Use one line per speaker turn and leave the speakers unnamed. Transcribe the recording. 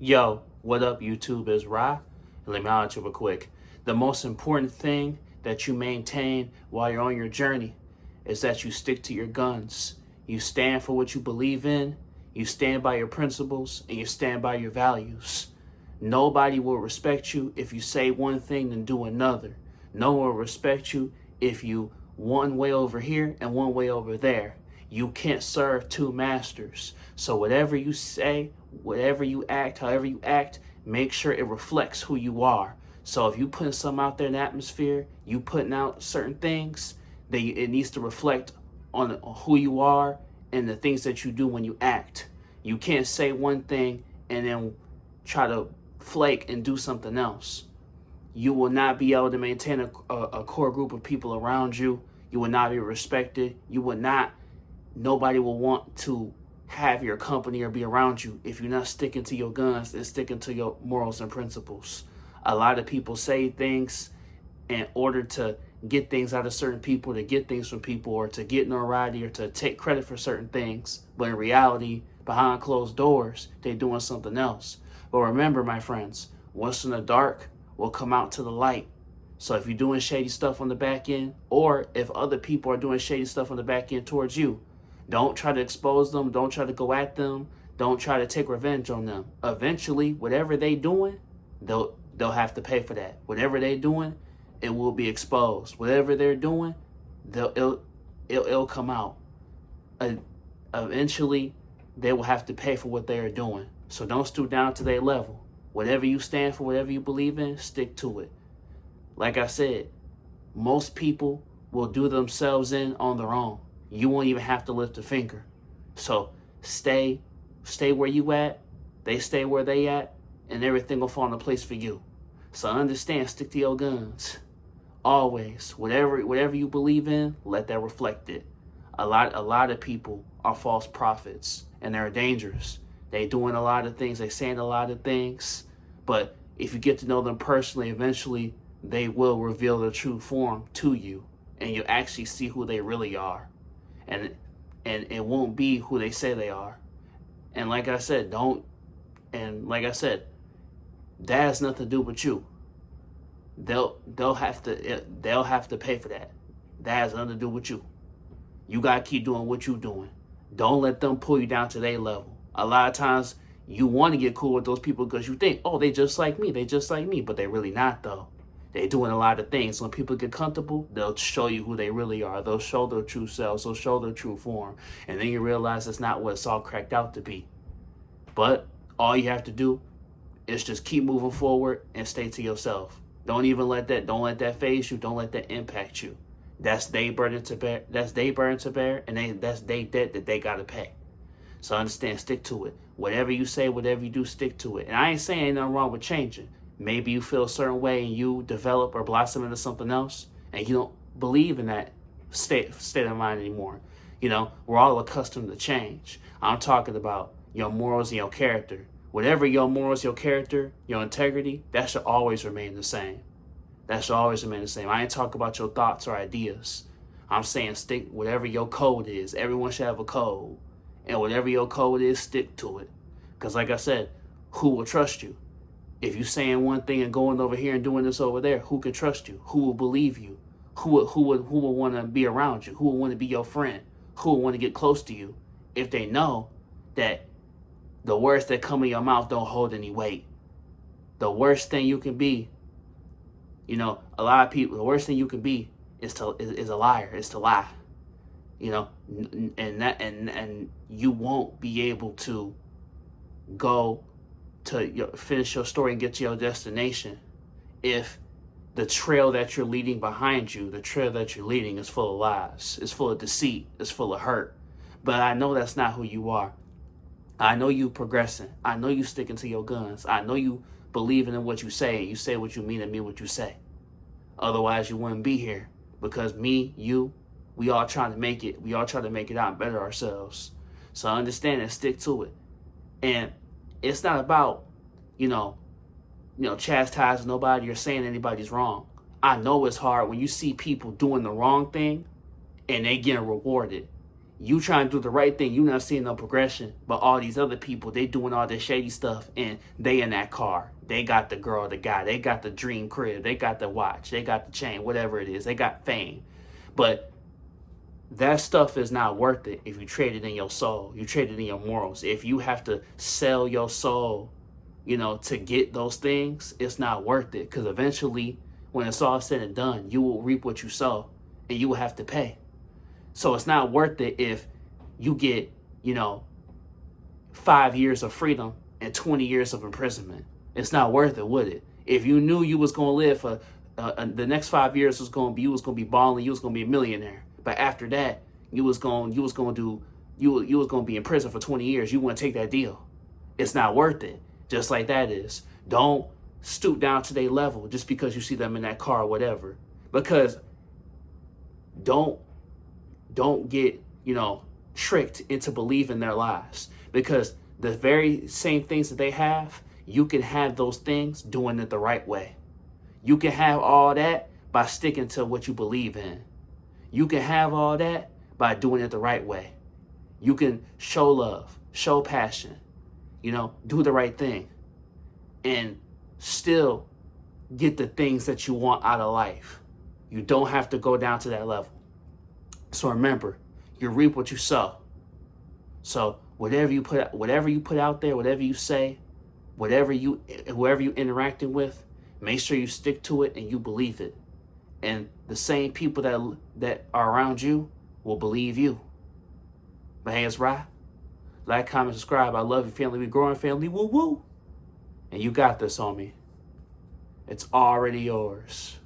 Yo, what up, YouTube? Is Ra. And let me holler at you real quick. The most important thing that you maintain while you're on your journey is that you stick to your guns. You stand for what you believe in, you stand by your principles, and you stand by your values. Nobody will respect you if you say one thing and do another. No one will respect you if you one way over here and one way over there. You can't serve two masters. So whatever you say, whatever you act, however you act, make sure it reflects who you are. So if you putting something out there in the atmosphere, you putting out certain things, then it needs to reflect on who you are and the things that you do when you act. You can't say one thing and then try to flake and do something else. You will not be able to maintain a core group of people around you. You will not be respected. You will not, nobody will want to have your company or be around you if you're not sticking to your guns and sticking to your morals and principles. A lot of people say things in order to get things out of certain people, to get things from people, or to get notoriety, or to take credit for certain things. But in reality, behind closed doors, they're doing something else. But remember, my friends, what's in the dark will come out to the light. So if you're doing shady stuff on the back end, or if other people are doing shady stuff on the back end towards you, don't try to expose them. Don't try to go at them. Don't try to take revenge on them. Eventually, whatever they doing, they'll have to pay for that. Whatever they doing, it will be exposed. Whatever they're doing, it'll come out. Eventually, they will have to pay for what they are doing. So don't stoop down to their level. Whatever you stand for, whatever you believe in, stick to it. Like I said, most people will do themselves in on their own. You won't even have to lift a finger. So stay where you at, they stay where they at, and everything will fall into place for you. So understand, stick to your guns. Always. Whatever you believe in, let that reflect it. A lot of people are false prophets and they're dangerous. They doing a lot of things, they saying a lot of things, but if you get to know them personally, eventually they will reveal their true form to you, and you actually see who they really are. And it won't be who they say they are. And like I said, that has nothing to do with you. They'll have to pay for that. That has nothing to do with you. You gotta keep doing what you're doing. Don't let them pull you down to their level. A lot of times you want to get cool with those people because you think, oh, they just like me, but they're really not though. They're doing a lot of things. When people get comfortable, they'll show you who they really are. They'll show their true selves. They'll show their true form. And then you realize it's not what it's all cracked out to be. But all you have to do is just keep moving forward and stay to yourself. Don't let that phase you. Don't let that impact you. That's their burden to bear. And that's their debt that they gotta pay. So understand, stick to it. Whatever you say, whatever you do, stick to it. And I ain't saying ain't nothing wrong with changing. Maybe you feel a certain way and you develop or blossom into something else and you don't believe in that state of mind anymore. We're all accustomed to change. I'm talking about your morals and your character. Whatever your morals, your character, your integrity, that should always remain the same. That should always remain the same. I ain't talking about your thoughts or ideas. I'm saying stick whatever your code is. Everyone should have a code. And whatever your code is, stick to it. Because like I said, who will trust you? If you saying one thing and going over here and doing this over there, who can trust you? Who will believe you? Who will want to be around you? Who will want to be your friend? Who will want to get close to you if they know that the words that come in your mouth don't hold any weight? The worst thing you can be, a lot of people, the worst thing you can be is a liar, is to lie. And you won't be able to go to finish your story and get to your destination if the trail that you're leading behind you, the trail that you're leading is full of lies, it's full of deceit, it's full of hurt. But I know that's not who you are. I know you progressing. I know you sticking to your guns. I know you believing in what you say. You say what you mean and mean what you say. Otherwise, you wouldn't be here. Because me, you, we all trying to make it. We all try to make it out and better ourselves. So understand and stick to it. And it's not about, chastising nobody or saying anybody's wrong. I know it's hard when you see people doing the wrong thing and they getting rewarded. You trying to do the right thing. You not seeing no progression. But all these other people, they doing all this shady stuff. And they in that car. They got the girl, the guy. They got the dream crib. They got the watch. They got the chain. Whatever it is. They got fame. But that stuff is not worth it if you trade it in your soul. You trade it in your morals. If you have to sell your soul, to get those things, it's not worth it. Because eventually, when it's all said and done, you will reap what you sow. And you will have to pay. So it's not worth it if you get, 5 years of freedom and 20 years of imprisonment. It's not worth it, would it? If you knew you was going to live for the next 5 years was going to be, you was going to be balling, you was going to be a millionaire. But after that, you was going to be in prison for 20 years. You wouldn't take that deal. It's not worth it. Just like that is. Don't stoop down to their level just because you see them in that car or whatever. Because don't get, tricked into believing their lies. Because the very same things that they have, you can have those things doing it the right way. You can have all that by sticking to what you believe in. You can have all that by doing it the right way. You can show love, show passion, do the right thing, and still get the things that you want out of life. You don't have to go down to that level. So remember, you reap what you sow. So whatever you put out there, whatever you say, whoever you interacting with, make sure you stick to it and you believe it. And the same people that are around you will believe you. But hey, it's Ra. Like, comment, subscribe. I love you, family. We growing, family. Woo woo. And you got this, homie. It's already yours.